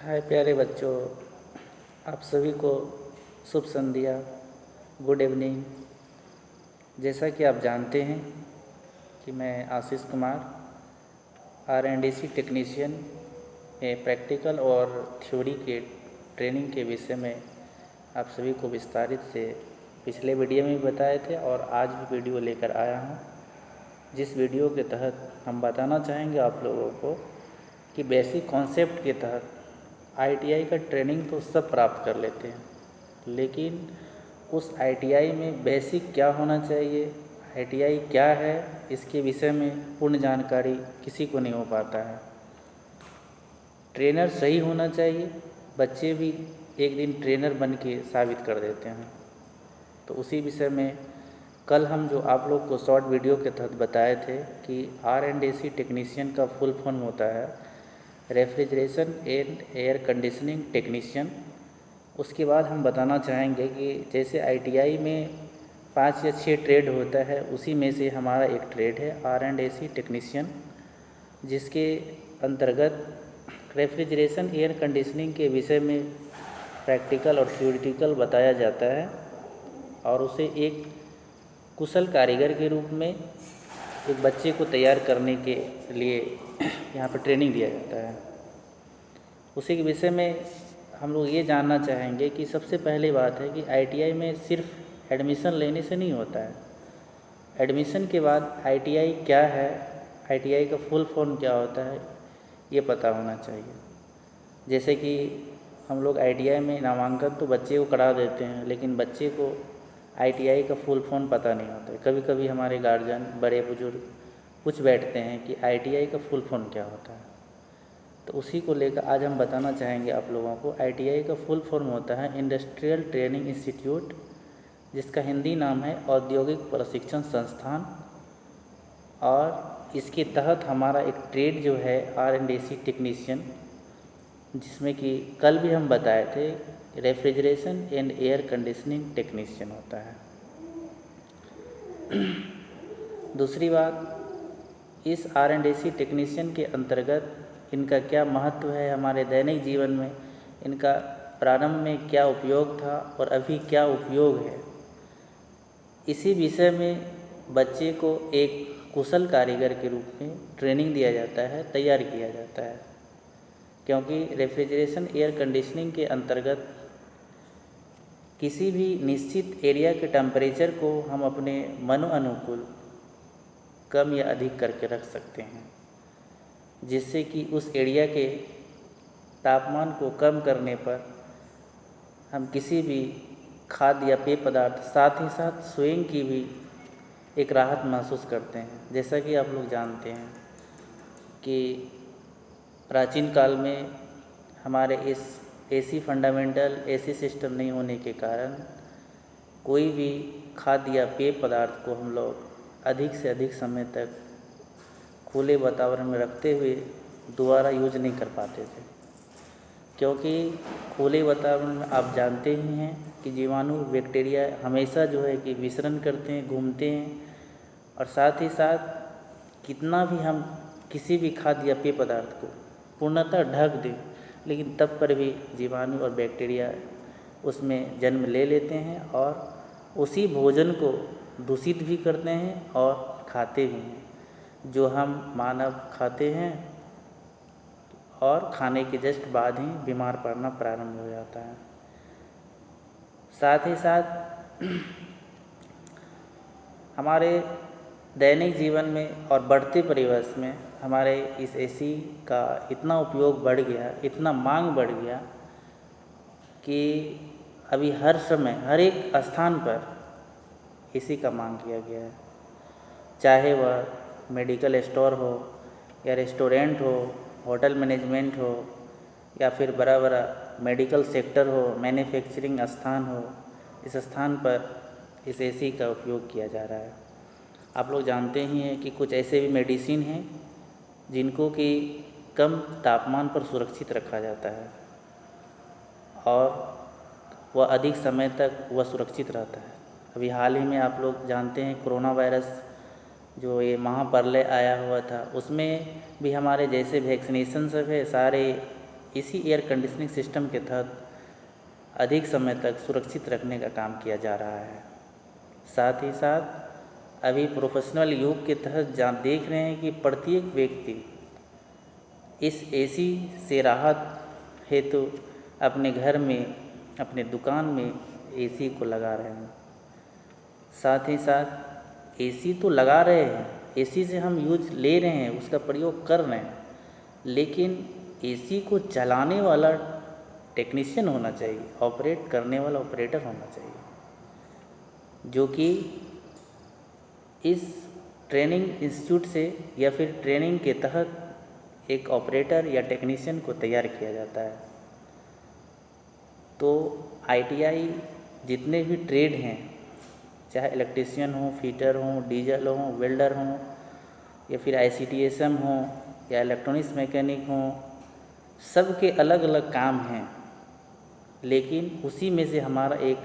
हाय प्यारे बच्चों, आप सभी को शुभ संध्या, गुड इवनिंग। जैसा कि आप जानते हैं कि मैं आशीष कुमार R&D टेक्नीशियन में प्रैक्टिकल और थ्योरी के ट्रेनिंग के विषय में आप सभी को विस्तारित से पिछले वीडियो में भी बताए थे और आज भी वीडियो लेकर आया हूँ, जिस वीडियो के तहत हम बताना चाहेंगे आप लोगों को कि बेसिक कॉन्सेप्ट के तहत ITI का ट्रेनिंग तो सब प्राप्त कर लेते हैं, लेकिन उस ITI में बेसिक क्या होना चाहिए, ITI क्या है, इसके विषय में पूर्ण जानकारी किसी को नहीं हो पाता है। ट्रेनर सही होना चाहिए, बच्चे भी एक दिन ट्रेनर बन के साबित कर देते हैं। तो उसी विषय में कल हम जो आप लोग को शॉर्ट वीडियो के तहत बताए थे कि R&D टेक्नीशियन का फुल फॉर्म होता है refrigeration and air conditioning technician. उसके बाद हम बताना चाहेंगे कि जैसे ITI में 5 या 6 ट्रेड होता है, उसी में से हमारा एक ट्रेड है R&D टेक्नीशियन, जिसके अंतर्गत रेफ्रिजरेशन एयर कंडीशनिंग के विषय में प्रैक्टिकल और थ्योरेटिकल बताया जाता है और उसे एक कुशल कारीगर के रूप में एक बच्चे को तैयार करने के लिए यहाँ पर ट्रेनिंग दिया जाता है। उसी के विषय में हम लोग ये जानना चाहेंगे कि सबसे पहली बात है कि ITI में सिर्फ एडमिशन लेने से नहीं होता है। एडमिशन के बाद ITI क्या है, ITI का फुल फॉर्म क्या होता है, ये पता होना चाहिए। जैसे कि हम लोग ITI में नामांकन तो बच्चे को करा देते हैं, लेकिन बच्चे को ITI का फुल फॉर्म पता नहीं होता है। कभी कभी हमारे गार्जियन, बड़े बुजुर्ग पूछ बैठते हैं कि ITI का फुल फॉर्म क्या होता है। तो उसी को लेकर आज हम बताना चाहेंगे आप लोगों को। ITI का फुल फॉर्म होता है इंडस्ट्रियल ट्रेनिंग इंस्टीट्यूट, जिसका हिंदी नाम है औद्योगिक प्रशिक्षण संस्थान, और इसके तहत हमारा एक ट्रेड जो है R&D टेक्नीशियन, जिसमें कि कल भी हम बताए थे refrigeration and air conditioning technician होता है। दूसरी बात, इस R&D टेक्नीशियन के अंतर्गत इनका क्या महत्व है हमारे दैनिक जीवन में, इनका प्रारंभ में क्या उपयोग था और अभी क्या उपयोग है, इसी विषय में बच्चे को एक कुशल कारीगर के रूप में ट्रेनिंग दिया जाता है, तैयार किया जाता है। क्योंकि रेफ्रिजरेशन एयर कंडीशनिंग के अंतर्गत किसी भी निश्चित एरिया के टेम्परेचर को हम अपने मनो अनुकूल कम या अधिक करके रख सकते हैं, जिससे कि उस एरिया के तापमान को कम करने पर हम किसी भी खाद्य या पेय पदार्थ, साथ ही साथ स्वयं की भी एक राहत महसूस करते हैं। जैसा कि आप लोग जानते हैं कि प्राचीन काल में हमारे इस AC फंडामेंटल AC सिस्टम नहीं होने के कारण कोई भी खाद्य या पेय पदार्थ को हम लोग अधिक से अधिक समय तक खुले वातावरण में रखते हुए दोबारा यूज नहीं कर पाते थे, क्योंकि खुले वातावरण में आप जानते ही हैं कि जीवाणु, बैक्टीरिया हमेशा जो है कि विचरण करते हैं, घूमते हैं, और साथ ही साथ कितना भी हम किसी भी खाद्य या पेय पदार्थ को पूर्णतः ढक दें, लेकिन तब पर भी जीवाणु और बैक्टीरिया उसमें जन्म ले लेते हैं और उसी भोजन को दूषित भी करते हैं और खाते भी हैं, जो हम मानव खाते हैं और खाने के जस्ट बाद ही बीमार पड़ना प्रारंभ हो जाता है। साथ ही साथ हमारे दैनिक जीवन में और बढ़ते परिवेश में हमारे इस AC का इतना उपयोग बढ़ गया, इतना मांग बढ़ गया कि अभी हर समय हर एक स्थान पर AC का मांग किया गया है। चाहे वह मेडिकल स्टोर हो या रेस्टोरेंट हो, होटल मैनेजमेंट हो, या फिर बड़ा बड़ा मेडिकल सेक्टर हो, मैन्युफैक्चरिंग स्थान हो, इस स्थान पर इस AC का उपयोग किया जा रहा है। आप लोग जानते ही हैं कि कुछ ऐसे भी मेडिसिन हैं जिनको कि कम तापमान पर सुरक्षित रखा जाता है और वह अधिक समय तक वह सुरक्षित रहता है। अभी हाल ही में आप लोग जानते हैं कोरोना वायरस जो ये महाप्रलय आया हुआ था, उसमें भी हमारे जैसे वैक्सीनेशन सब है, सारे इसी एयर कंडीशनिंग सिस्टम के तहत अधिक समय तक सुरक्षित रखने का काम किया जा रहा है। साथ ही साथ अभी प्रोफेशनल युग के तहत जहाँ देख रहे हैं कि प्रत्येक व्यक्ति इस एसी से राहत हेतु अपने घर में, अपने दुकान में एसी को लगा रहे हैं। साथ ही साथ एसी तो लगा रहे हैं, एसी से हम यूज ले रहे हैं, उसका प्रयोग कर रहे हैं, लेकिन एसी को चलाने वाला टेक्नीशियन होना चाहिए, ऑपरेट करने वाला ऑपरेटर होना चाहिए, जो कि इस ट्रेनिंग इंस्टीट्यूट से या फिर ट्रेनिंग के तहत एक ऑपरेटर या टेक्नीशियन को तैयार किया जाता है। तो आईटीआई जितने भी ट्रेड हैं, चाहे इलेक्ट्रीशियन हो, फिटर हो, डीजल हो, वेल्डर हो, या फिर आईसीटीएसएम हो या इलेक्ट्रॉनिक्स मैकेनिक हो, सबके अलग अलग काम हैं, लेकिन उसी में से हमारा एक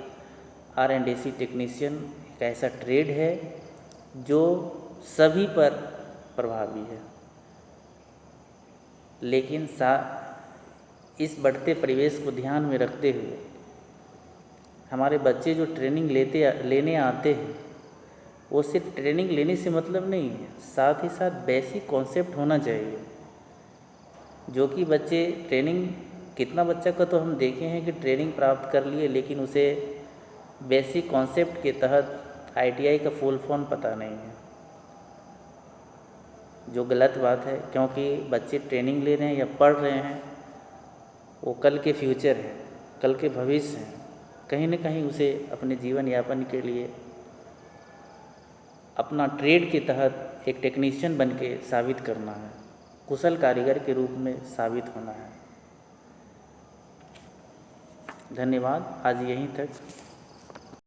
आरएंडएसी टेक्नीशियन एक ऐसा ट्रेड है जो सभी पर प्रभावी है। लेकिन इस बढ़ते परिवेश को ध्यान में रखते हुए हमारे बच्चे जो ट्रेनिंग लेने आते हैं, वो सिर्फ ट्रेनिंग लेने से मतलब नहीं है, साथ ही साथ बेसिक कॉन्सेप्ट होना चाहिए, जो कि बच्चे ट्रेनिंग, कितना बच्चा का तो हम देखे हैं कि ट्रेनिंग प्राप्त कर लिए, लेकिन उसे बेसिक कॉन्सेप्ट के तहत आईटीआई का फुल फॉर्म पता नहीं है, जो गलत बात है। क्योंकि बच्चे ट्रेनिंग ले रहे हैं या पढ़ रहे हैं, वो कल के फ्यूचर हैं, कल के भविष्य हैं। कहीं न कहीं उसे अपने जीवन यापन के लिए अपना ट्रेड के तहत एक टेक्नीशियन बन के साबित करना है, कुशल कारीगर के रूप में साबित होना है। धन्यवाद। आज यहीं तक।